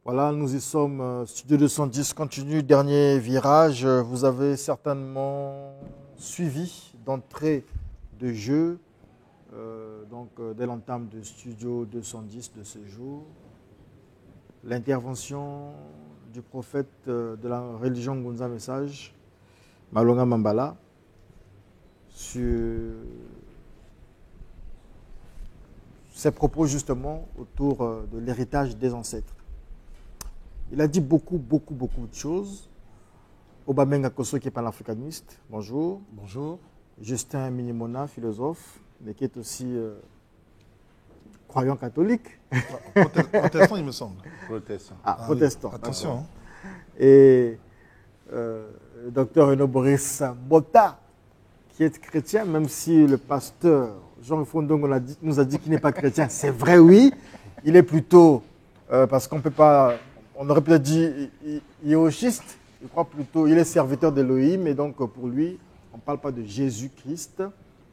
Voilà, nous y sommes, Studio 210 continue, dernier virage. Vous avez certainement suivi d'entrée de jeu, dès l'entame de Studio 210 de ce jour, l'intervention du prophète de la religion Ngunza Message, Malonga Mambala, sur ses propos justement autour de l'héritage des ancêtres. Il a dit beaucoup de choses. Obamenga Koso qui est panafricaniste, bonjour. Bonjour. Justin Minimona, philosophe, mais qui est aussi croyant catholique. Protestant, il me semble. Protestant. Ah, protestant. Oui, attention. Et docteur Renaud Boris Mbota, qui est chrétien, même si le pasteur Jean Fondong nous a dit qu'il n'est pas chrétien. C'est vrai, oui. Il est plutôt, parce qu'on ne peut pas, on aurait peut-être dit yéhoshiste. Je crois plutôt, il est serviteur d'Elohim, et donc pour lui, on ne parle pas de Jésus-Christ,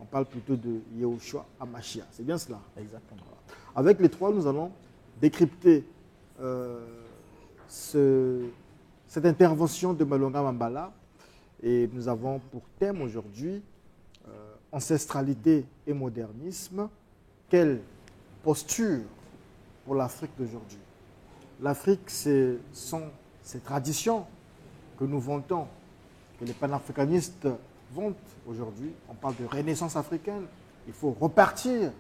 on parle plutôt de Yehoshua Hamashia. C'est bien cela? Exactement. Avec les trois, nous allons décrypter cette intervention de Malonga Mambala. Et nous avons pour thème aujourd'hui ancestralité et modernisme. Quelle posture pour l'Afrique d'aujourd'hui? L'Afrique, ce sont ces traditions que nous vantons, que les panafricanistes vantent aujourd'hui. On parle de renaissance africaine. Il faut repartir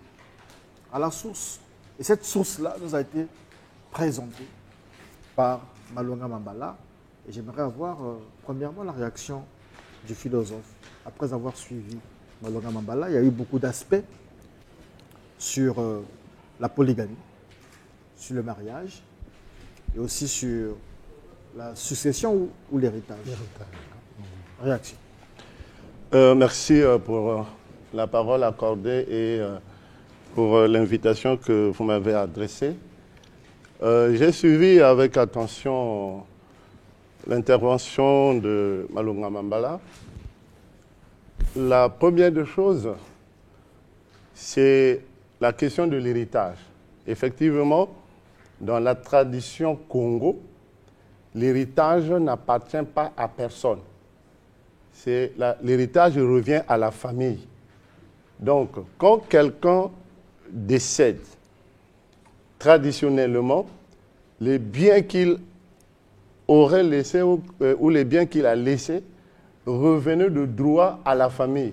à la source. Et cette source-là nous a été présentée par Malonga Mambala. Et j'aimerais avoir, premièrement, la réaction du philosophe. Après avoir suivi Malonga Mambala, il y a eu beaucoup d'aspects sur la polygamie, sur le mariage, et aussi sur la succession ou l'héritage. Réaction. Merci pour la parole accordée et pour l'invitation que vous m'avez adressée. J'ai suivi avec attention l'intervention de Malonga Mambala. La première des choses, c'est la question de l'héritage. Effectivement, dans la tradition Congo, l'héritage n'appartient pas à personne. L'héritage revient à la famille. Donc, quand quelqu'un décède, traditionnellement, les biens qu'il aurait laissés ou les biens qu'il a laissés revenaient de droit à la famille.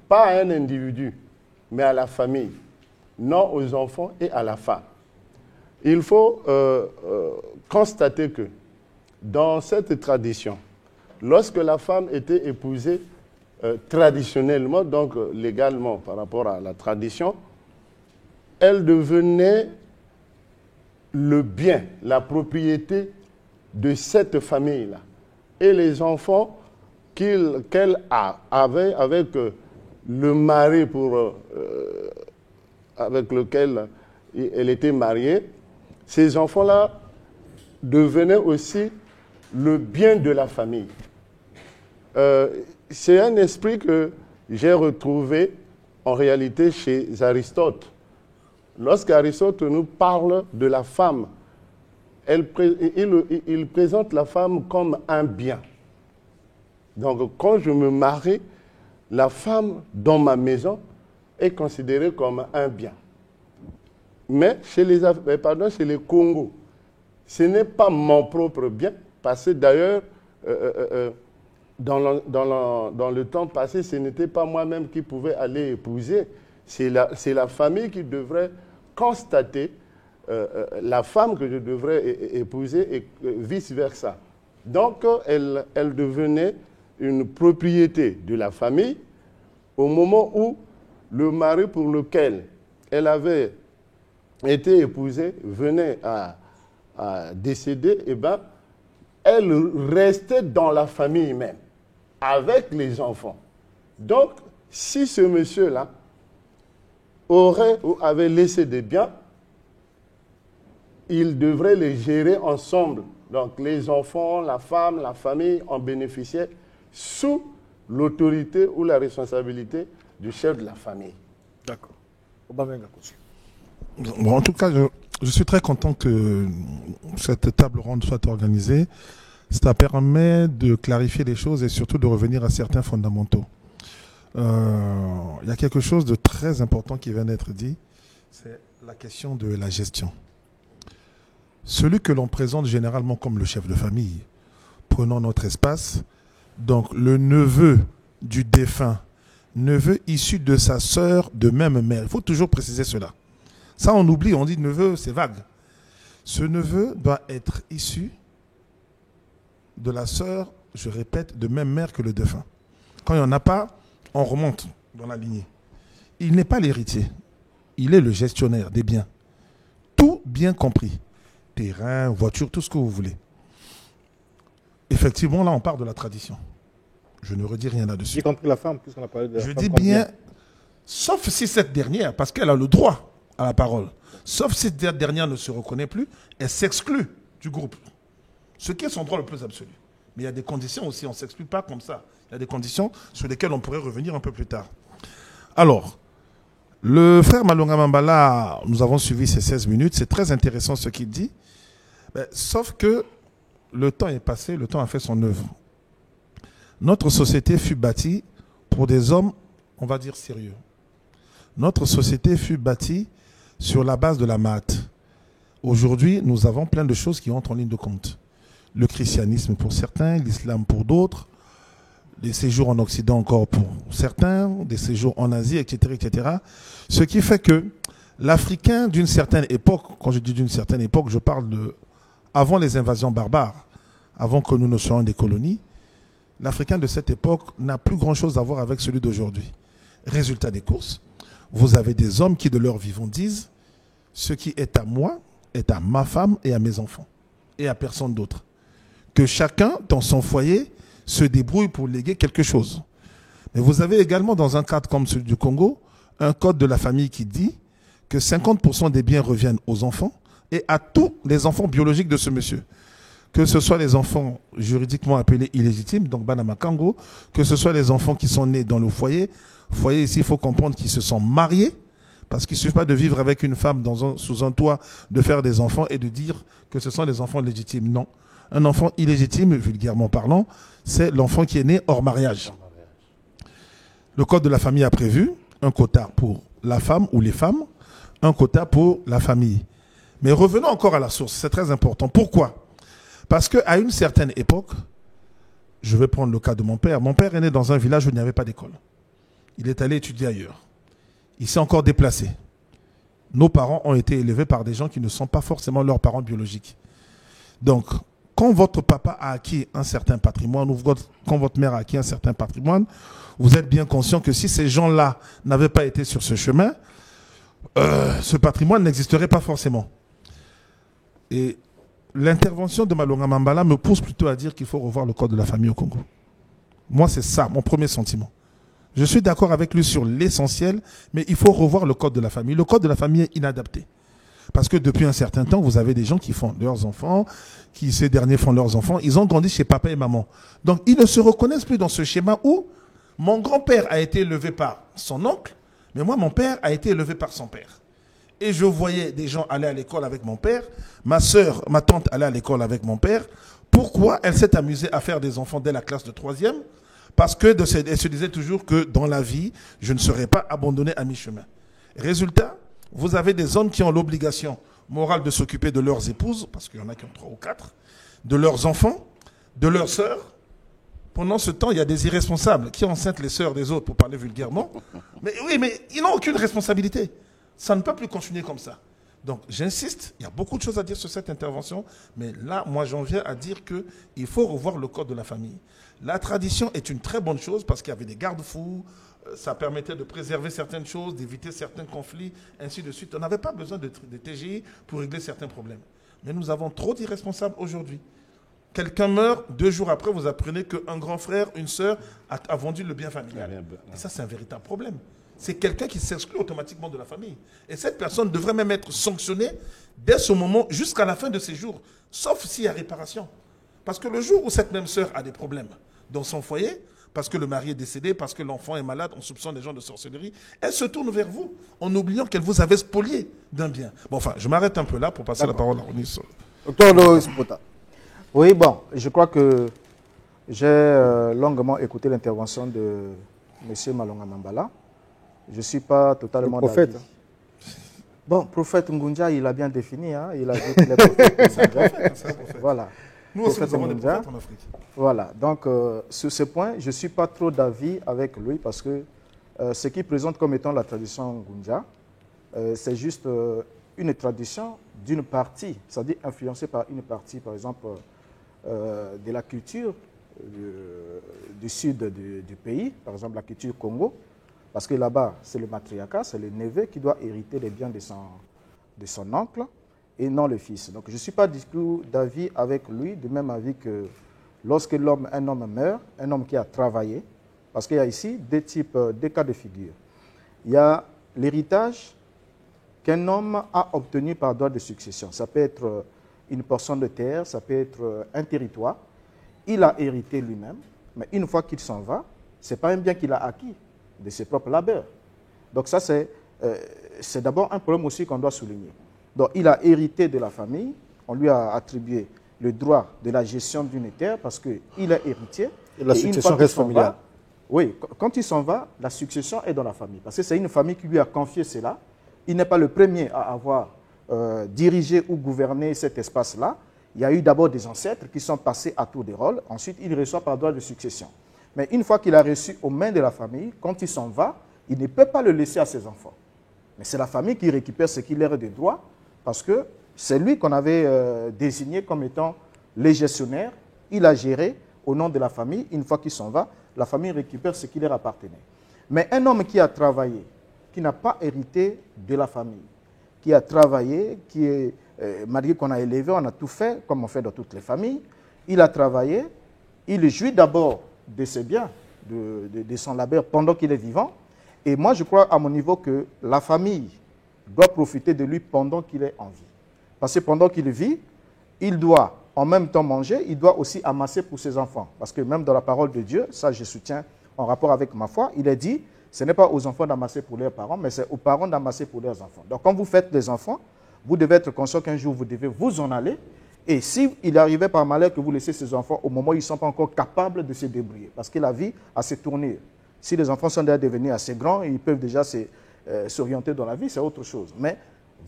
Pas à un individu, mais à la famille. Non aux enfants et à la femme. Il faut constater que dans cette tradition, lorsque la femme était épousée traditionnellement, donc légalement par rapport à la tradition, elle devenait le bien, la propriété de cette famille-là. Et les enfants qu'elle avait avec le mari avec lequel elle était mariée, ces enfants-là devenaient aussi le bien de la famille. C'est un esprit que j'ai retrouvé en réalité chez Aristote. Lorsqu'Aristote nous parle de la femme, il présente la femme comme un bien. Donc quand je me marie, la femme dans ma maison est considérée comme un bien. Mais chez les Congos, ce n'est pas mon propre bien, parce que d'ailleurs, dans le temps passé, ce n'était pas moi-même qui pouvais aller épouser. C'est la famille qui devrait constater la femme que je devrais épouser et vice-versa. Donc, elle devenait une propriété de la famille au moment où le mari pour lequel elle avait été épousée venait à décéder, et ben, elle restait dans la famille même, avec les enfants. Donc, si ce monsieur-là aurait ou avait laissé des biens, il devrait les gérer ensemble. Donc, les enfants, la femme, la famille en bénéficiaient sous l'autorité ou la responsabilité du chef de la famille. D'accord. Obamenga Koso. Bon, en tout cas, Je suis très content que cette table ronde soit organisée. Ça permet de clarifier les choses et surtout de revenir à certains fondamentaux. Il y a quelque chose de très important qui vient d'être dit, c'est la question de la gestion. Celui que l'on présente généralement comme le chef de famille, prenons notre espace, donc le neveu du défunt, neveu issu de sa sœur de même mère. Il faut toujours préciser cela. Ça, on oublie, on dit neveu, c'est vague. Ce neveu doit être issu de la sœur, je répète, de même mère que le défunt. Quand il n'y en a pas, on remonte dans la lignée. Il n'est pas l'héritier. Il est le gestionnaire des biens. Tout bien compris. Terrain, voiture, tout ce que vous voulez. Effectivement, là, on part de la tradition. Je ne redis rien là-dessus. J'ai compris la femme, puisqu'on a parlé de la femme. Je dis bien, sauf si cette dernière, parce qu'elle a le droit à la parole, sauf si cette dernière ne se reconnaît plus, elle s'exclut du groupe. Ce qui est son droit le plus absolu. Mais il y a des conditions aussi, on ne s'exclut pas comme ça. Il y a des conditions sur lesquelles on pourrait revenir un peu plus tard. Alors, le frère Malonga Mambala, nous avons suivi ces 16 minutes, c'est très intéressant ce qu'il dit, mais, sauf que le temps est passé, le temps a fait son œuvre. Notre société fut bâtie pour des hommes, on va dire, sérieux. Notre société fut bâtie sur la base de la maths. Aujourd'hui, nous avons plein de choses qui entrent en ligne de compte. Le christianisme pour certains, l'islam pour d'autres, des séjours en Occident encore pour certains, des séjours en Asie, etc., etc. Ce qui fait que l'Africain d'une certaine époque, quand je dis d'une certaine époque, je parle de avant les invasions barbares, avant que nous ne soyons des colonies, l'Africain de cette époque n'a plus grand-chose à voir avec celui d'aujourd'hui. Résultat des courses, vous avez des hommes qui de leur vivant disent « ce qui est à moi est à ma femme et à mes enfants, et à personne d'autre ». Que chacun, dans son foyer, se débrouille pour léguer quelque chose. Mais vous avez également, dans un cadre comme celui du Congo, un code de la famille qui dit que 50% des biens reviennent aux enfants et à tous les enfants biologiques de ce monsieur. Que ce soit les enfants juridiquement appelés illégitimes, donc Banama Kango, que ce soit les enfants qui sont nés dans le foyer. Foyer, ici, il faut comprendre qu'ils se sont mariés, parce qu'il ne suffit pas de vivre avec une femme sous un toit, de faire des enfants et de dire que ce sont les enfants légitimes. Non. Un enfant illégitime, vulgairement parlant, c'est l'enfant qui est né hors mariage. Le code de la famille a prévu un quota pour la femme ou les femmes, un quota pour la famille. Mais revenons encore à la source, c'est très important. Pourquoi ? Parce qu'à une certaine époque, je vais prendre le cas de mon père. Mon père est né dans un village où il n'y avait pas d'école. Il est allé étudier ailleurs. Il s'est encore déplacé. Nos parents ont été élevés par des gens qui ne sont pas forcément leurs parents biologiques. Donc, quand votre papa a acquis un certain patrimoine, ou quand votre mère a acquis un certain patrimoine, vous êtes bien conscient que si ces gens-là n'avaient pas été sur ce chemin, ce patrimoine n'existerait pas forcément. Et l'intervention de Malonga Mambala me pousse plutôt à dire qu'il faut revoir le code de la famille au Congo. Moi, c'est ça, mon premier sentiment. Je suis d'accord avec lui sur l'essentiel, mais il faut revoir le code de la famille. Le code de la famille est inadapté. Parce que depuis un certain temps, vous avez des gens qui font leurs enfants, ces derniers font leurs enfants, ils ont grandi chez papa et maman. Donc, ils ne se reconnaissent plus dans ce schéma où mon grand-père a été élevé par son oncle, mais moi, mon père a été élevé par son père. Et je voyais des gens aller à l'école avec mon père, ma soeur, ma tante allait à l'école avec mon père. Pourquoi elle s'est amusée à faire des enfants dès la classe de 3e? Parce qu'elle se disait toujours que dans la vie, je ne serai pas abandonné à mi-chemin. Résultat, vous avez des hommes qui ont l'obligation morale de s'occuper de leurs épouses, parce qu'il y en a qui ont 3 ou 4, de leurs enfants, de leurs sœurs. Pendant ce temps, il y a des irresponsables qui enceintent les sœurs des autres, pour parler vulgairement. Mais oui, mais ils n'ont aucune responsabilité. Ça ne peut plus continuer comme ça. Donc, j'insiste, il y a beaucoup de choses à dire sur cette intervention, mais là, moi, j'en viens à dire qu'il faut revoir le code de la famille. La tradition est une très bonne chose parce qu'il y avait des garde-fous, ça permettait de préserver certaines choses, d'éviter certains conflits, ainsi de suite. On n'avait pas besoin de TGI pour régler certains problèmes. Mais nous avons trop d'irresponsables aujourd'hui. Quelqu'un meurt, 2 jours après, vous apprenez qu'un grand frère, une sœur a vendu le bien familial. Et ça, c'est un véritable problème. C'est quelqu'un qui s'exclut automatiquement de la famille. Et cette personne devrait même être sanctionnée dès ce moment jusqu'à la fin de ses jours, sauf s'il y a réparation. Parce que le jour où cette même sœur a des problèmes dans son foyer, parce que le mari est décédé, parce que l'enfant est malade, on soupçonne les gens de sorcellerie, elle se tourne vers vous en oubliant qu'elle vous avait spolié d'un bien. Bon, enfin, je m'arrête un peu là pour passer la parole à Ronnie. Docteur Loïs Pota. Oui, bon, je crois que j'ai longuement écouté l'intervention de M. Malonga Mambala. Je ne suis pas totalement d'accord. Le prophète. Bon, prophète Ngunja, il a bien défini. Hein, il a dit qu'il est prophète. Voilà. Nous aussi, nous avons des prophètes en Afrique. Voilà. Donc, sur ce point, je ne suis pas trop d'avis avec lui parce que ce qu'il présente comme étant la tradition Ngunja, c'est juste une tradition d'une partie, c'est-à-dire influencée par une partie, par exemple, de la culture du sud du pays, par exemple la culture Congo, parce que là-bas, c'est le matriarcat, c'est le neveu qui doit hériter les biens de son oncle et non le fils. Donc je ne suis pas du tout d'avis avec lui, de même avis que lorsque un homme meurt, un homme qui a travaillé, parce qu'il y a ici deux cas de figure. Il y a l'héritage qu'un homme a obtenu par droit de succession. Ça peut être une portion de terre, ça peut être un territoire. Il a hérité lui-même, mais une fois qu'il s'en va, ce n'est pas un bien qu'il a acquis de ses propres labeurs. Donc ça, c'est d'abord un problème aussi qu'on doit souligner. Donc il a hérité de la famille, on lui a attribué le droit de la gestion d'une terre parce qu'il est héritier. Et la succession reste familiale. Oui, quand il s'en va, la succession est dans la famille. Parce que c'est une famille qui lui a confié cela. Il n'est pas le premier à avoir dirigé ou gouverné cet espace-là. Il y a eu d'abord des ancêtres qui sont passés à tour de rôle. Ensuite, il reçoit par droit de succession. Mais une fois qu'il a reçu aux mains de la famille, quand il s'en va, il ne peut pas le laisser à ses enfants. Mais c'est la famille qui récupère ce qu'il leur est de droit parce que c'est lui qu'on avait désigné comme étant le gestionnaire. Il a géré au nom de la famille. Une fois qu'il s'en va, la famille récupère ce qui leur appartenait. Mais un homme qui a travaillé, qui n'a pas hérité de la famille, qui a travaillé, qui est malgré qu'on a élevé, on a tout fait, comme on fait dans toutes les familles, il a travaillé, il jouit d'abord de ses biens, de son labeur pendant qu'il est vivant. Et moi, je crois à mon niveau que la famille doit profiter de lui pendant qu'il est en vie. Parce que pendant qu'il vit, il doit en même temps manger, il doit aussi amasser pour ses enfants. Parce que même dans la parole de Dieu, ça je soutiens en rapport avec ma foi, il est dit, ce n'est pas aux enfants d'amasser pour leurs parents, mais c'est aux parents d'amasser pour leurs enfants. Donc quand vous faites des enfants, vous devez être conscient qu'un jour vous devez vous en aller. Et s'il arrivait par malheur que vous laissez ces enfants au moment où ils ne sont pas encore capables de se débrouiller, parce que la vie a ses tournures. Si les enfants sont déjà devenus assez grands, ils peuvent déjà s'orienter dans la vie, c'est autre chose. Mais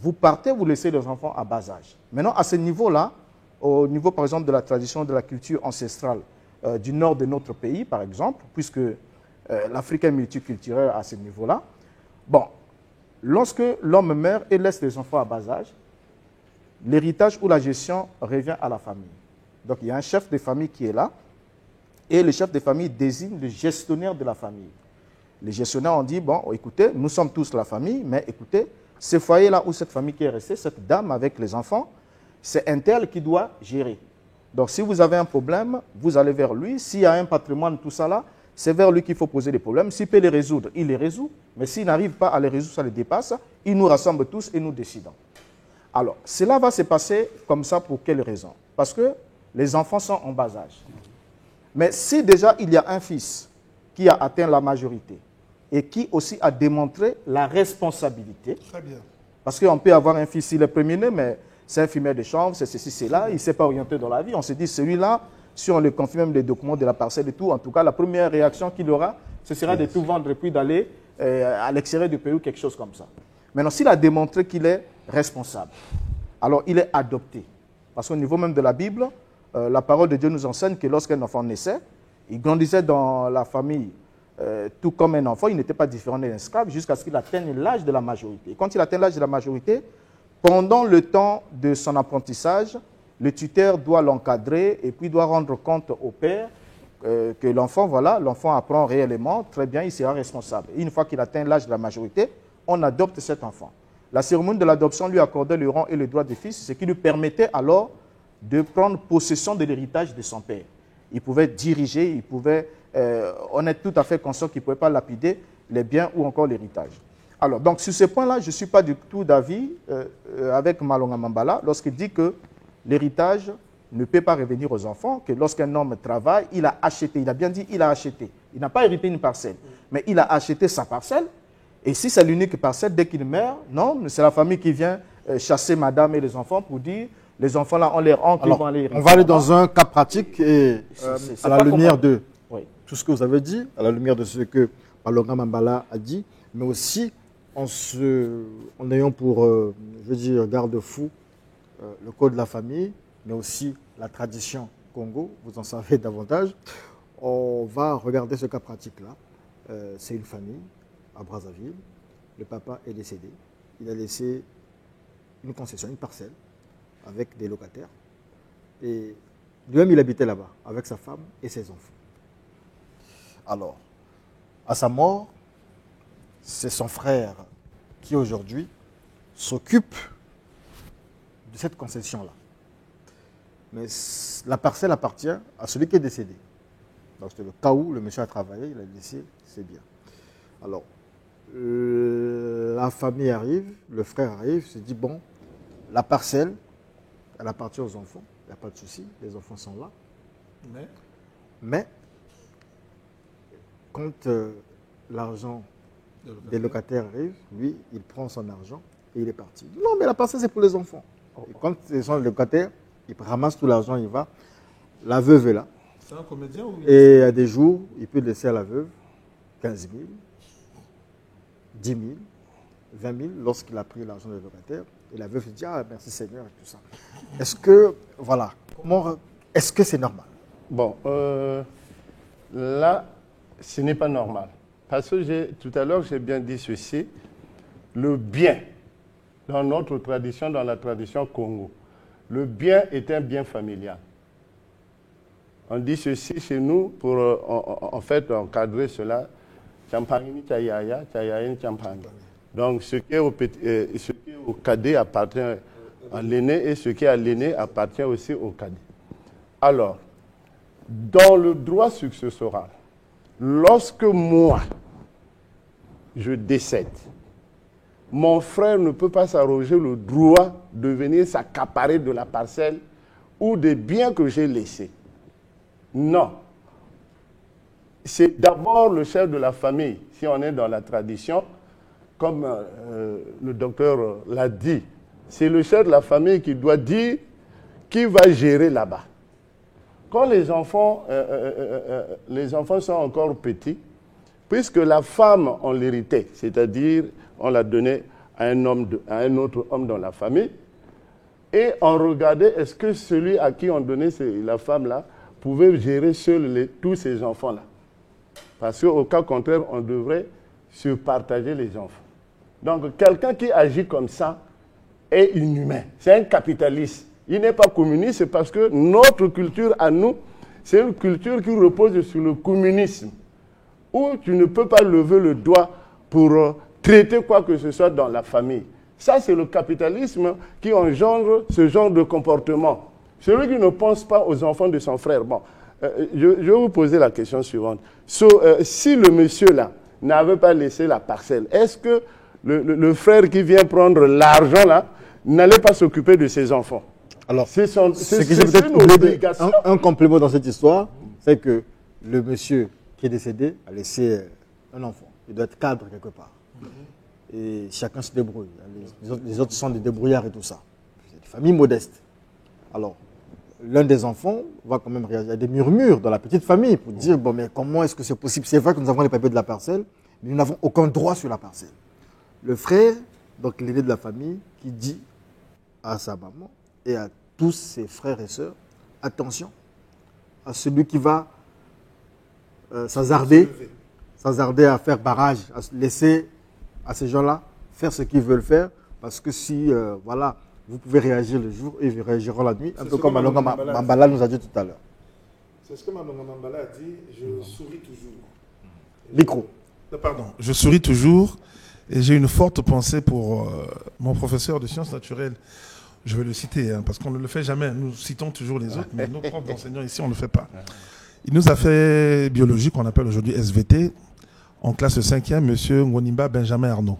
vous partez, vous laissez les enfants à bas âge. Maintenant, à ce niveau-là, au niveau par exemple de la tradition, de la culture ancestrale du nord de notre pays, par exemple, puisque l'Afrique est multiculturelle à ce niveau-là, bon, lorsque l'homme meurt et laisse les enfants à bas âge, l'héritage ou la gestion revient à la famille. Donc il y a un chef de famille qui est là, et le chef de famille désigne le gestionnaire de la famille. Les gestionnaires ont dit, bon, écoutez, nous sommes tous la famille, mais écoutez, ce foyer-là où cette famille qui est restée, cette dame avec les enfants, c'est un tel qui doit gérer. Donc si vous avez un problème, vous allez vers lui. S'il y a un patrimoine, tout ça là, c'est vers lui qu'il faut poser des problèmes. S'il peut les résoudre, il les résout. Mais s'il n'arrive pas à les résoudre, ça les dépasse, il nous rassemble tous et nous décidons. Alors, cela va se passer comme ça pour quelle raison? Parce que les enfants sont en bas âge. Mais si déjà il y a un fils qui a atteint la majorité et qui aussi a démontré la responsabilité, Très bien. parce qu'on peut avoir un fils, il est premier-né, mais c'est un fumeur de chambre, c'est ceci, c'est là, il ne s'est pas orienté dans la vie. On se dit, celui-là, si on le confie même les documents de la parcelle et tout, en tout cas, la première réaction qu'il aura, ce sera de tout vendre et puis d'aller à l'extérieur du pays ou quelque chose comme ça. Maintenant, s'il a démontré qu'il est responsable, alors il est adopté. Parce qu'au niveau même de la Bible, la parole de Dieu nous enseigne que lorsqu'un enfant naissait, il grandissait dans la famille tout comme un enfant, il n'était pas différent d'un esclave jusqu'à ce qu'il atteigne l'âge de la majorité. Et quand il atteint l'âge de la majorité, pendant le temps de son apprentissage, le tuteur doit l'encadrer et puis doit rendre compte au père que l'enfant, voilà, l'enfant apprend réellement, très bien, il sera responsable. Et une fois qu'il atteint l'âge de la majorité, on adopte cet enfant. La cérémonie de l'adoption lui accordait le rang et le droit de fils, ce qui lui permettait alors de prendre possession de l'héritage de son père. Il pouvait diriger, il pouvait, on est tout à fait conscient qu'il ne pouvait pas lapider les biens ou encore l'héritage. Alors, donc sur ce point-là, je ne suis pas du tout d'avis avec Malonga Mambala lorsqu'il dit que l'héritage ne peut pas revenir aux enfants, que lorsqu'un homme travaille, il a acheté, il a bien dit il a acheté. Il n'a pas hérité une parcelle. Mais il a acheté sa parcelle. Et si c'est l'unique parcelle, dès qu'il meurt, non, c'est la famille qui vient chasser madame et les enfants pour dire, les enfants là, on les rend, ils vont aller hériter. On va aller dans un cas pratique et c'est à la pas lumière comment- de Oui. tout ce que vous avez dit, à la lumière de ce que Malonga Mambala a dit, mais aussi en ayant pour, je veux dire, garde-fou le code de la famille, mais aussi la tradition Congo, vous en savez davantage. On va regarder ce cas pratique-là. C'est une famille à Brazzaville. Le papa est décédé. Il a laissé une concession, une parcelle, avec des locataires. Et lui-même, il habitait là-bas, avec sa femme et ses enfants. Alors, à sa mort, c'est son frère qui aujourd'hui s'occupe de cette concession-là. Mais la parcelle appartient à celui qui est décédé. Donc c'était le cas où le monsieur a travaillé, il a laissé ses biens. Alors, la famille arrive, le frère arrive, se dit, bon, la parcelle, elle appartient aux enfants, il n'y a pas de souci, les enfants sont là. Mais quand l'argent des locataires arrive, lui, il prend son argent et il est parti. Non, mais la parcelle, c'est pour les enfants. Et quand ce sont les locataires, il ramasse tout l'argent, il va. La veuve est là. C'est un comédien ou... Et à des jours, il peut laisser à la veuve 15 000, 10 000, 20 000 lorsqu'il a pris l'argent des locataires. Et la veuve dit, ah, merci Seigneur, et tout ça. Est-ce que, voilà, est-ce que c'est normal? Bon, là, ce n'est pas normal. Parce que tout à l'heure, j'ai bien dit ceci. Le bien, dans notre tradition, dans la tradition Congo, le bien est un bien familial. On dit ceci chez nous pour, en fait, encadrer cela. Donc, ce qui est au cadet appartient à l'aîné et ce qui est à l'aîné appartient aussi au cadet. Alors, dans le droit successoral, lorsque moi, je décède, mon frère ne peut pas s'arroger le droit de venir s'accaparer de la parcelle ou des biens que j'ai laissés. Non. C'est d'abord le chef de la famille, si on est dans la tradition, comme le docteur l'a dit, c'est le chef de la famille qui doit dire qui va gérer là-bas. Quand les enfants sont encore petits, puisque la femme, on l'héritait, c'est-à-dire on l'a donnée à un autre homme dans la famille, et on regardait est-ce que celui à qui on donnait la femme-là pouvait gérer seul tous ces enfants-là. Parce qu'au cas contraire, on devrait se partager les enfants. Donc quelqu'un qui agit comme ça est inhumain, c'est un capitaliste. Il n'est pas communiste, c'est parce que notre culture à nous, c'est une culture qui repose sur le communisme, où tu ne peux pas lever le doigt pour traiter quoi que ce soit dans la famille. Ça, c'est le capitalisme qui engendre ce genre de comportement. Celui qui ne pense pas aux enfants de son frère. Bon, je vais vous poser la question suivante. Si le monsieur-là n'avait pas laissé la parcelle, est-ce que le frère qui vient prendre l'argent là n'allait pas s'occuper de ses enfants? Alors, c'est que j'ai peut-être oublié un complément dans cette histoire, c'est que le monsieur qui est décédé a laissé un enfant. Il doit être cadre quelque part. Et chacun se débrouille. Les autres sont des débrouillards et tout ça. C'est des familles modestes. Alors, l'un des enfants va quand même réagir. Il y a des murmures dans la petite famille pour dire, bon, mais comment est-ce que c'est possible? C'est vrai que nous avons les papiers de la parcelle, mais nous n'avons aucun droit sur la parcelle. Le frère, donc l'aîné de la famille, qui dit à sa maman et à tous ses frères et sœurs, attention à celui qui va s'hasarder à faire barrage, à laisser à ces gens-là faire ce qu'ils veulent faire, parce que si, voilà, vous pouvez réagir le jour et ils réagiront la nuit, un peu comme Malonga Mambala nous a dit tout à l'heure. C'est ce que Malonga Mambala a dit, je souris toujours. Micro. Pardon, je souris toujours et j'ai une forte pensée pour mon professeur de sciences naturelles. Je vais le citer, hein, parce qu'on ne le fait jamais. Nous citons toujours les autres, mais nos profs d'enseignants ici, on ne le fait pas. Il nous a fait biologie, qu'on appelle aujourd'hui SVT, en classe 5e, M. Ngonimba Benjamin Arnaud.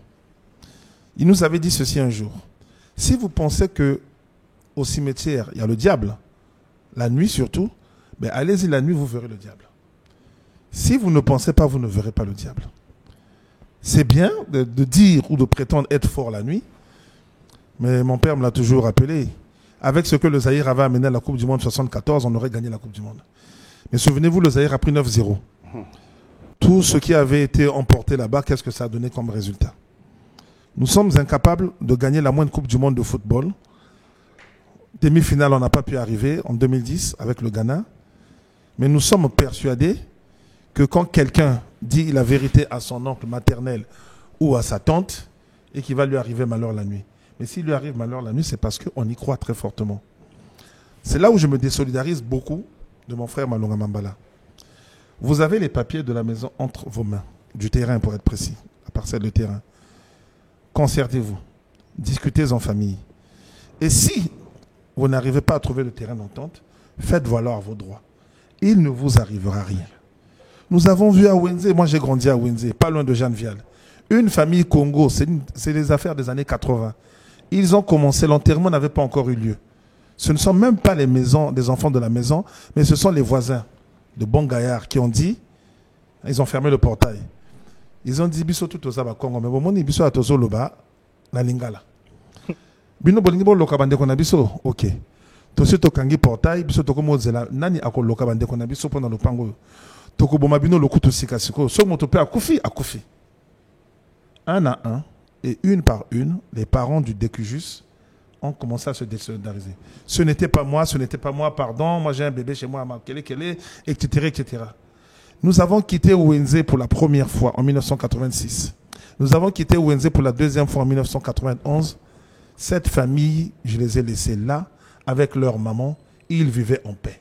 Il nous avait dit ceci un jour. Si vous pensez qu'au cimetière, il y a le diable, la nuit surtout, ben allez-y la nuit, vous verrez le diable. Si vous ne pensez pas, vous ne verrez pas le diable. C'est bien de dire ou de prétendre être fort la nuit, mais mon père me l'a toujours rappelé. Avec ce que le Zaïre avait amené à la Coupe du Monde 74, on aurait gagné la Coupe du Monde. Mais souvenez-vous, le Zaïre a pris 9-0. Tout ce qui avait été emporté là-bas, qu'est-ce que ça a donné comme résultat? Nous sommes incapables de gagner la moindre Coupe du Monde de football. Demi-finale, on n'a pas pu arriver en 2010 avec le Ghana. Mais nous sommes persuadés que quand quelqu'un dit la vérité à son oncle maternel ou à sa tante, et qu'il va lui arriver malheur la nuit. Mais s'il lui arrive malheur la nuit, c'est parce qu'on y croit très fortement. C'est là où je me désolidarise beaucoup de mon frère Malonga Mambala. Vous avez les papiers de la maison entre vos mains, du terrain pour être précis, la parcelle de terrain. Concertez-vous, discutez en famille. Et si vous n'arrivez pas à trouver le terrain d'entente, faites valoir vos droits. Il ne vous arrivera rien. Nous avons vu à Wenze, moi j'ai grandi à Wenze, pas loin de Jeanne Vial. Une famille Congo, c'est les affaires des années 80. Ils ont commencé, l'enterrement n'avait pas encore eu lieu. Ce ne sont même pas les maisons, des enfants de la maison, mais ce sont les voisins de bons gaillards qui ont dit, ils ont fermé le portail. Ils ont dit, biso tout au Congo, mais bon, biso atozo loba, la lingala. Bino bolingi loka bande kona biso, ok. Tosi tokangi portail, biso toko mozela, nani ako loka bande kona biso pendant le pango. Toko boma bino lokuto sikasiko, so motope akufi, akufi. Un à un, et une par une, les parents du Décujus ont commencé à se désolidariser. Ce n'était pas moi, pardon, moi j'ai un bébé chez moi, etc., etc. Nous avons quitté Wenze pour la première fois en 1986. Nous avons quitté Wenze pour la deuxième fois en 1991. Cette famille, je les ai laissés là, avec leur maman, ils vivaient en paix.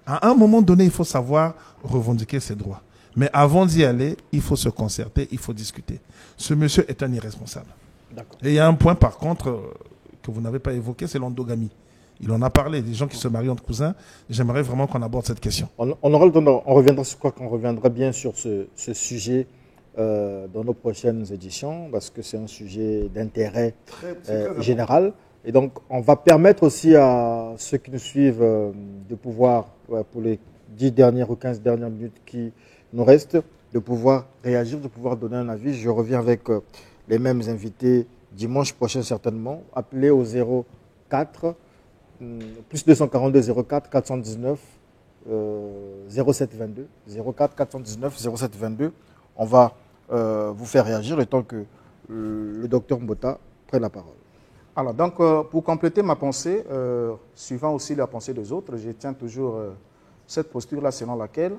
À un moment donné, il faut savoir revendiquer ses droits. Mais avant d'y aller, il faut se concerter, il faut discuter. Ce monsieur est un irresponsable. Et il y a un point, par contre, que vous n'avez pas évoqué, c'est l'endogamie. Il en a parlé, des gens qui se marient entre cousins. J'aimerais vraiment qu'on aborde cette question. On aura le temps, on reviendra sur quoi, qu'on reviendra bien sur ce sujet dans nos prochaines éditions, parce que c'est un sujet d'intérêt général. Et donc, on va permettre aussi à ceux qui nous suivent de pouvoir, pour les 10 dernières ou 15 dernières minutes qui nous restent, de pouvoir réagir, de pouvoir donner un avis. Je reviens avec les mêmes invités dimanche prochain certainement. Appelez au 04 plus 242 04 419 0722 04 419 0722. On va vous faire réagir le temps que le docteur Mbota prenne la parole. Alors, donc, pour compléter ma pensée, suivant aussi la pensée des autres, je tiens toujours cette posture-là selon laquelle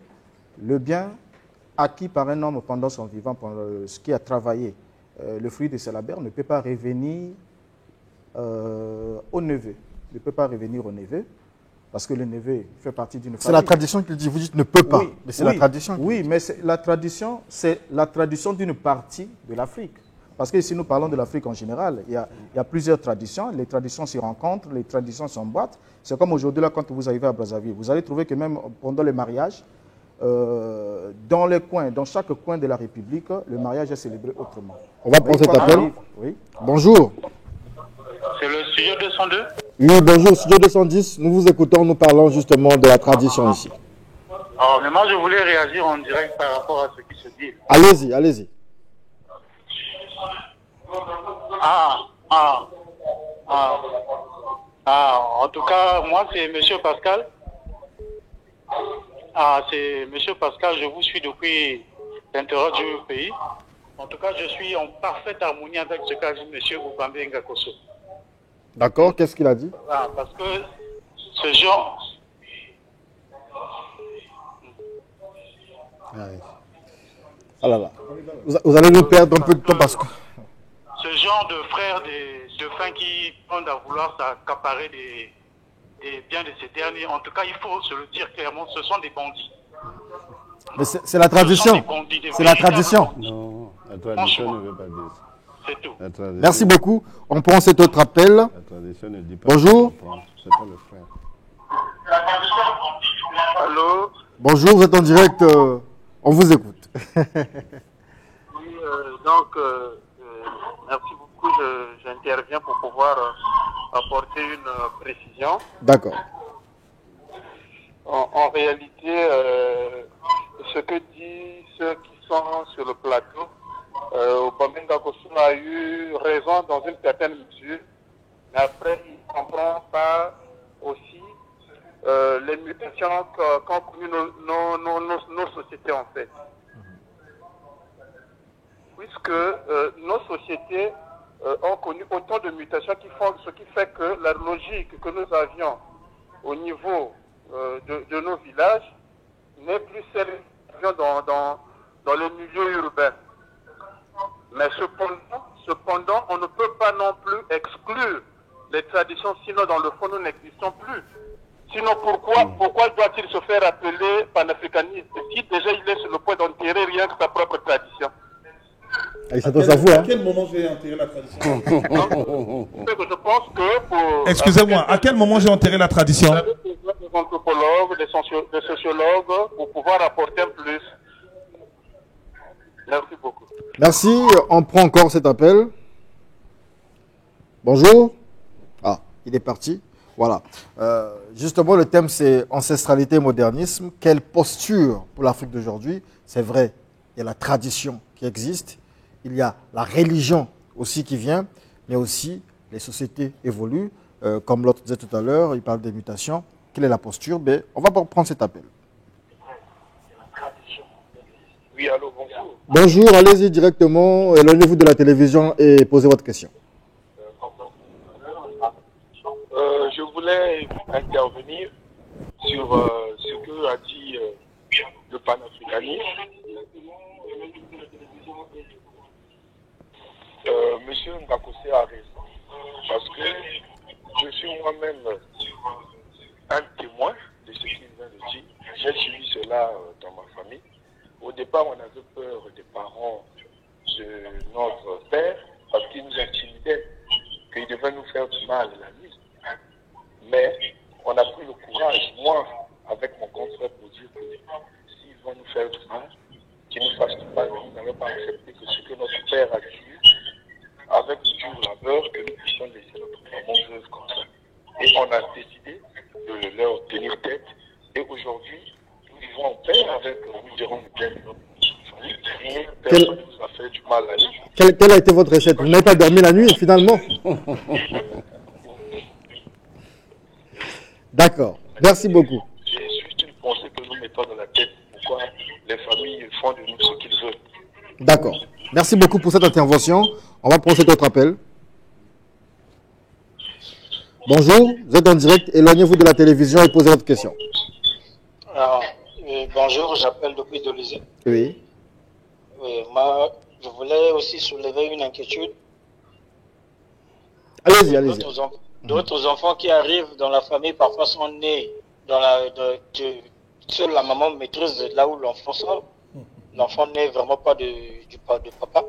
le bien acquis par un homme pendant son vivant, pendant ce qui a travaillé, le fruit de ses labeurs, ne peut pas revenir au neveu. Ne peut pas revenir au neveu, parce que le neveu fait partie d'une famille. C'est la tradition qu'il dit, vous dites ne peut pas, oui, mais c'est la tradition. Oui, mais c'est la tradition d'une partie de l'Afrique. Parce que si nous parlons de l'Afrique en général, il y a plusieurs traditions. Les traditions s'y rencontrent, les traditions s'emboîtent. C'est comme aujourd'hui, là, quand vous arrivez à Brazzaville, vous allez trouver que même pendant les mariages, dans les coins, dans chaque coin de la République, le mariage est célébré autrement. On va prendre cet appel. Oui. Bonjour. C'est le studio 202. Oui, bonjour, studio 210. Nous vous écoutons, nous parlons justement de la tradition ici. Oh, mais moi, je voulais réagir en direct par rapport à ce qui se dit. Allez-y, allez-y. En tout cas, moi, c'est M. Pascal. C'est M. Pascal, je vous suis depuis l'intérieur du pays. En tout cas, je suis en parfaite harmonie avec ce qu'a dit M. Oubambe Ngakoso. D'accord, qu'est-ce qu'il a dit? Parce que ce genre... Ah là là. Vous allez nous perdre un peu de temps parce que... Ce genre de frères de fin qui tendent à vouloir s'accaparer des biens de ces derniers, en tout cas, il faut se le dire clairement, ce sont des bandits. Mais c'est la tradition. C'est la tradition. Non, la tradition ne veut pas dire ça. C'est tout. Merci beaucoup. On prend cet autre appel. La tradition ne dit pas. Bonjour. C'est pas le frère. Allô? Bonjour, vous êtes en direct. On vous écoute. Oui, donc, merci beaucoup. J'interviens pour pouvoir apporter une précision. D'accord. En réalité, ce que disent ceux qui sont sur le plateau. Bambenga Kosso a eu raison dans une certaine mesure, mais après, il ne comprend pas aussi les mutations qu'ont connues nos sociétés en fait. Puisque nos sociétés ont connu autant de mutations ce qui fait que la logique que nous avions au niveau de nos villages n'est plus celle que nous avions dans les milieux urbains. Mais cependant, on ne peut pas non plus exclure les traditions, sinon dans le fond nous n'existons plus. Sinon pourquoi doit-il se faire appeler panafricaniste si déjà il est sur le point d'enterrer rien que sa propre tradition? À quel moment j'ai enterré la tradition? Je pense que pour... Excusez-moi, à quel moment j'ai enterré la tradition? Des anthropologues, des sociologues, pour pouvoir apporter un plus. Merci beaucoup. Merci. On prend encore cet appel. Bonjour. Ah, il est parti. Voilà. Justement, le thème, c'est ancestralité et modernisme. Quelle posture pour l'Afrique d'aujourd'hui? C'est vrai, il y a la tradition qui existe. Il y a la religion aussi qui vient, mais aussi les sociétés évoluent. Comme l'autre disait tout à l'heure, il parle des mutations. Quelle est la posture? Ben, on va prendre cet appel. Oui, allô, bonjour. Bonjour, allez-y directement, éloignez-vous de la télévision et posez votre question. Je voulais intervenir sur ce que a dit le panafricanisme. Monsieur Ngakossé a raison, parce que je suis moi-même un témoin de ce qu'il vient de dire. J'ai suivi cela dans ma famille. Au départ, on avait peur des parents de notre père parce qu'ils nous intimidaient, qu'ils devaient nous faire du mal la nuit. Mais on a pris le courage, moi, avec mon confrère, pour dire que s'ils vont nous faire du mal, qu'ils nous fassent du mal, nous n'avons pas accepté que ce que notre père a dit, avec du dur labeur, que nous puissions laisser notre maman veuve comme ça. Et on a décidé de leur tenir tête. Et aujourd'hui, nous vivons en paix avec, nous dirons, bien notre famille. Personne ne nous a fait du mal la nuit. Quelle a été votre recette? Vous n'avez pas dormi la nuit, finalement? D'accord. Merci beaucoup. C'est juste une pensée que nous mettons dans la tête. Pourquoi les familles font de nous ce qu'ils veulent. D'accord. Merci beaucoup pour cette intervention. On va prendre cet autre appel. Bonjour, vous êtes en direct. Éloignez-vous de la télévision et posez votre question. Alors, bonjour, j'appelle depuis Dolizé. Oui. Oui, moi, je voulais aussi soulever une inquiétude. Allez-y, allez-y. D'autres enfants qui arrivent dans la famille, parfois sont nés seule la maman maîtrise là où l'enfant sort. L'enfant n'est vraiment pas de papa.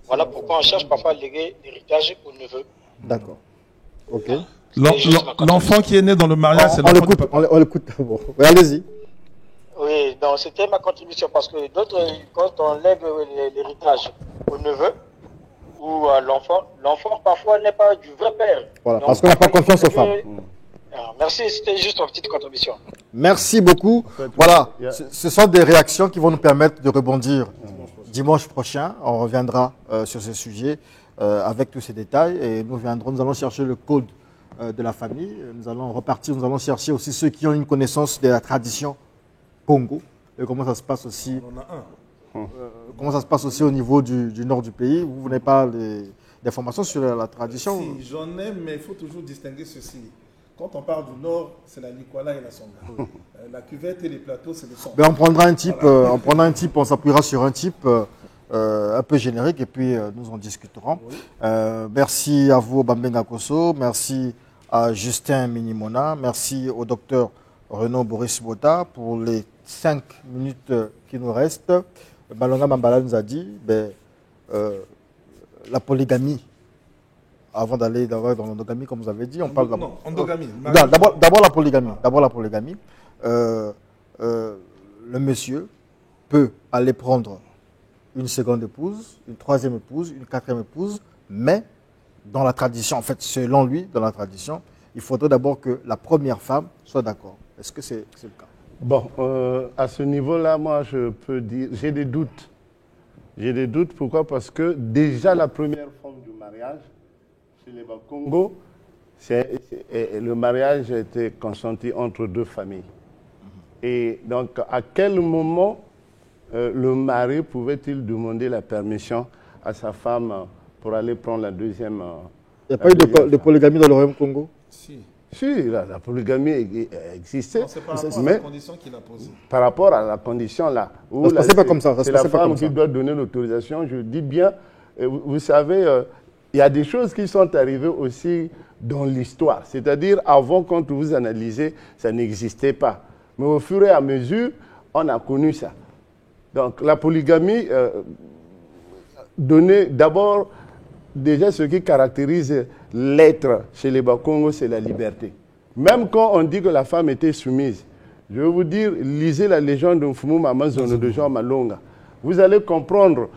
Voilà pourquoi on cherche parfois à léguer l'héritage au neveu. D'accord. Ok. L'enfant qui est né dans le mariage, c'est l'enfant du papa. On l'écoute d'abord. Oui, allez-y. Oui, donc c'était ma contribution parce que d'autres, quand on lègue l'héritage au neveu ou à l'enfant parfois n'est pas du vrai père. Voilà, donc, parce qu'on n'a pas confiance aux femmes. Alors, merci, c'était juste une petite contribution. Merci beaucoup. Voilà, ce sont des réactions qui vont nous permettre de rebondir. Dimanche prochain, on reviendra sur ce sujet avec tous ces détails et nous allons chercher le code de la famille. Nous allons repartir, nous allons chercher aussi ceux qui ont une connaissance de la tradition Congo et comment ça se passe aussi. On en a un. Comment ça se passe aussi au niveau du nord du pays. Vous n'avez pas des formations sur la tradition? Si, j'en ai, mais il faut toujours distinguer ceci. Quand on parle du nord, c'est la Nicola et la Songa. La cuvette et les plateaux, c'est le son. Ben, on prendra un type, voilà. On s'appuiera sur un type un peu générique et puis nous en discuterons. Oui. Merci à vous, Bambenga Kosso. Merci à Justin Minimona. Merci au docteur Renaud Boris Bota pour les 5 minutes qui nous restent. Malonga Mambala nous a dit la polygamie. Avant d'aller dans l'endogamie, comme vous avez dit, on parle d'abord. Non, endogamie. D'abord la polygamie. D'abord la polygamie. Le monsieur peut aller prendre une seconde épouse, une troisième épouse, une quatrième épouse, mais dans la tradition, en fait, selon lui, dans la tradition, il faudrait d'abord que la première femme soit d'accord. Est-ce que c'est le cas? Bon, à ce niveau-là, moi, je peux dire, j'ai des doutes. J'ai des doutes, pourquoi? Parce que déjà la première forme du mariage, chez les Congo, le mariage était consenti entre deux familles. Et donc, à quel moment le mari pouvait-il demander la permission à sa femme pour aller prendre la deuxième? Il n'y a pas eu de polygamie dans le Royaume Congo? Si, la polygamie existait. C'est par rapport à la condition qu'il a posée. Par rapport à la condition là. Ça ne se passait pas comme ça. C'est la femme qui doit donner l'autorisation. Je dis bien, vous savez, il y a des choses qui sont arrivées aussi dans l'histoire. C'est-à-dire, avant, quand vous analysez, ça n'existait pas. Mais au fur et à mesure, on a connu ça. Donc, la polygamie donnait d'abord, déjà, ce qui caractérise l'être chez les Bakongo, c'est la liberté. Même quand on dit que la femme était soumise, je vais vous dire, lisez la légende de Mfumu Mamazono de Jean Malonga. Vous allez comprendre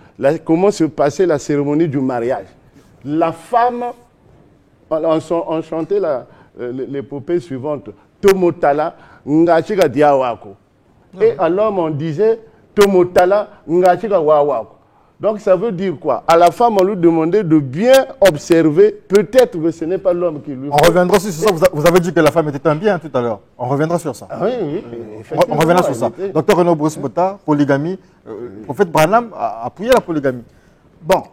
comment se passait la cérémonie du mariage. La femme, on chantait l'épopée suivante, Tomotala Ngachika Diawako. Et à l'homme, on disait Tomotala Ngachika Wawako. Donc ça veut dire quoi? À la femme, on lui demandait de bien observer. Peut-être que ce n'est pas l'homme qui lui... On reviendra sur ça. Vous avez dit que la femme était un bien tout à l'heure. On reviendra sur ça. Ah oui. On reviendra sur ça. Docteur Renaud Bruce-Bota, polygamie. Le prophète Branham a appuyé la polygamie. Bon,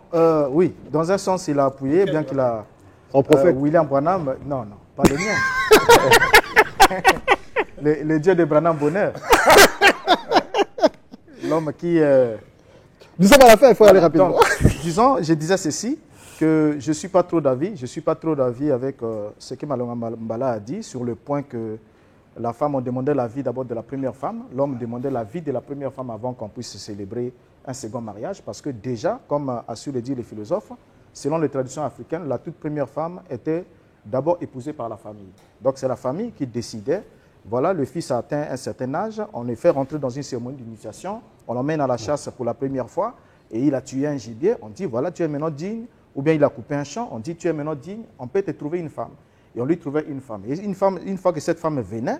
oui, dans un sens, il a appuyé, bien qu'il a... Son prophète. William Branham, non, pas le mien. le dieu de Branham Bonheur. L'homme qui... Nous sommes à la fin, il faut aller rapidement. Donc, disons, je disais ceci, que je ne suis pas trop d'avis avec ce que Malonga Mbala a dit sur le point que la femme, on demandait l'avis d'abord de la première femme, l'homme demandait l'avis de la première femme avant qu'on puisse célébrer un second mariage, parce que déjà, comme a su le dire les philosophes, selon les traditions africaines, la toute première femme était d'abord épousée par la famille. Donc c'est la famille qui décidait, voilà, le fils a atteint un certain âge, on le fait rentrer dans une cérémonie d'initiation, on l'emmène à la chasse pour la première fois, et il a tué un gibier, on dit, voilà, tu es maintenant digne, ou bien il a coupé un champ, on dit, tu es maintenant digne, on peut te trouver une femme. Et on lui trouvait une femme. Et une fois que cette femme venait,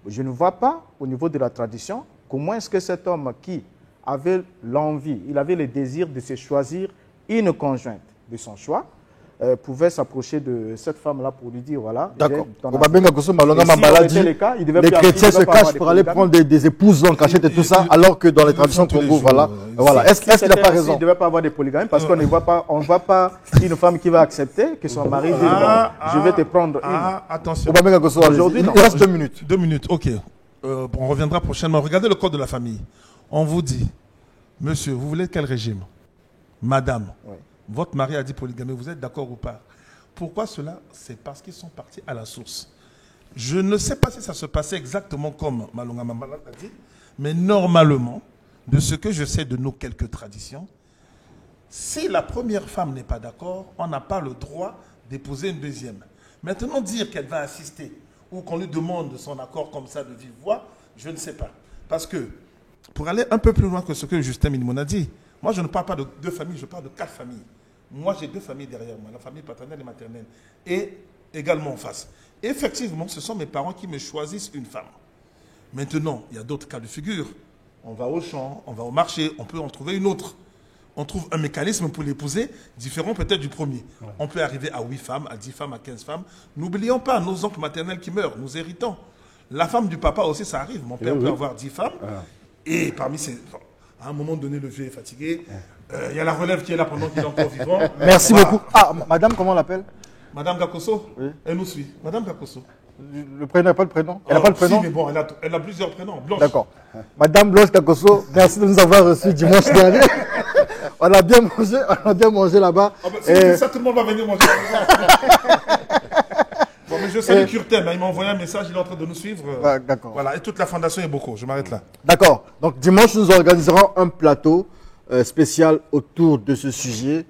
je ne vois pas, au niveau de la tradition, comment est-ce que cet homme qui avait l'envie, il avait le désir de se choisir une conjointe de son choix, pouvait s'approcher de cette femme-là pour lui dire, voilà. D'accord. Les chrétiens se cachent pour aller prendre des épouses en cachette et tout ça, alors que dans les traditions Congo, voilà. Est-ce qu'il n'a pas raison? Il ne devait pas avoir de polygamie parce qu'on ne voit pas, on voit pas une femme qui va accepter que son mari dise, je vais te prendre une. Attention. Aujourd'hui, non. Il reste 2 minutes. 2 minutes, ok. On reviendra prochainement. Regardez le code de la famille. On vous dit, monsieur, vous voulez quel régime? Madame, votre mari a dit polygamie, vous êtes d'accord ou pas? Pourquoi cela? C'est parce qu'ils sont partis à la source. Je ne sais pas si ça se passait exactement comme Malonga Mambala l'a dit, mais normalement, de ce que je sais de nos quelques traditions, si la première femme n'est pas d'accord, on n'a pas le droit d'épouser une deuxième. Maintenant, dire qu'elle va assister ou qu'on lui demande son accord comme ça de vive voix, je ne sais pas. Parce que, pour aller un peu plus loin que ce que Justin Minimon a dit, moi je ne parle pas de 2 familles, je parle de 4 familles. Moi j'ai 2 familles derrière moi, la famille paternelle et maternelle, et également en face. Effectivement, ce sont mes parents qui me choisissent une femme. Maintenant, il y a d'autres cas de figure. On va au champ, on va au marché, on peut en trouver une autre. On trouve un mécanisme pour l'épouser, différent peut-être du premier. Ouais. On peut arriver à 8 femmes, à 10 femmes, à 15 femmes. N'oublions pas nos oncles maternels qui meurent, nous héritons. La femme du papa aussi, ça arrive. Mon père peut avoir 10 femmes. Et parmi ces... À un moment donné, le vieux est fatigué. Il y a la relève qui est là pendant qu'il est encore vivant. Merci beaucoup. Ah, madame, comment on l'appelle? Madame Gakoso, elle nous suit. Madame Gakoso. Le prénom, elle n'a pas le prénom? Elle n'a pas le prénom? Si, mais bon, elle a plusieurs prénoms. Blanche. D'accord. Madame Blanche Gakoso, merci de nous avoir reçus dimanche dernier. On a bien mangé là-bas. Ah bah, et... ça, tout le monde va venir manger. Bon, mais je salue Curtem, il m'a envoyé un message, il est en train de nous suivre. D'accord. Voilà, et toute la fondation est beaucoup. Je m'arrête là. D'accord. Donc dimanche, nous organiserons un plateau spécial autour de ce sujet.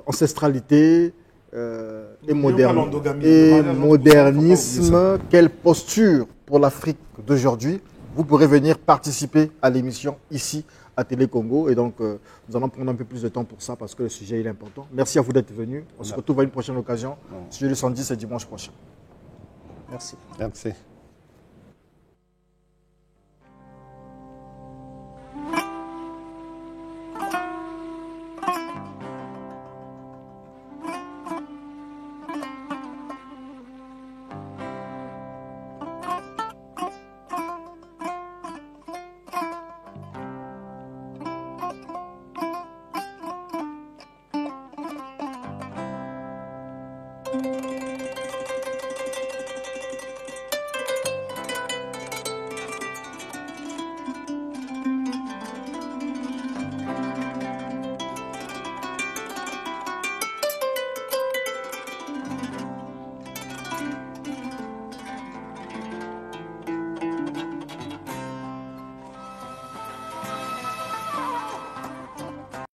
Ancestralité et modernisme. Quelle posture pour l'Afrique d'aujourd'hui? Vous pourrez venir participer à l'émission ici à Télé Congo. Et donc, nous allons prendre un peu plus de temps pour ça parce que le sujet il est important. Merci à vous d'être venus. On se retrouve à une prochaine occasion. Sujet le 110, c'est dimanche prochain. Merci. Merci.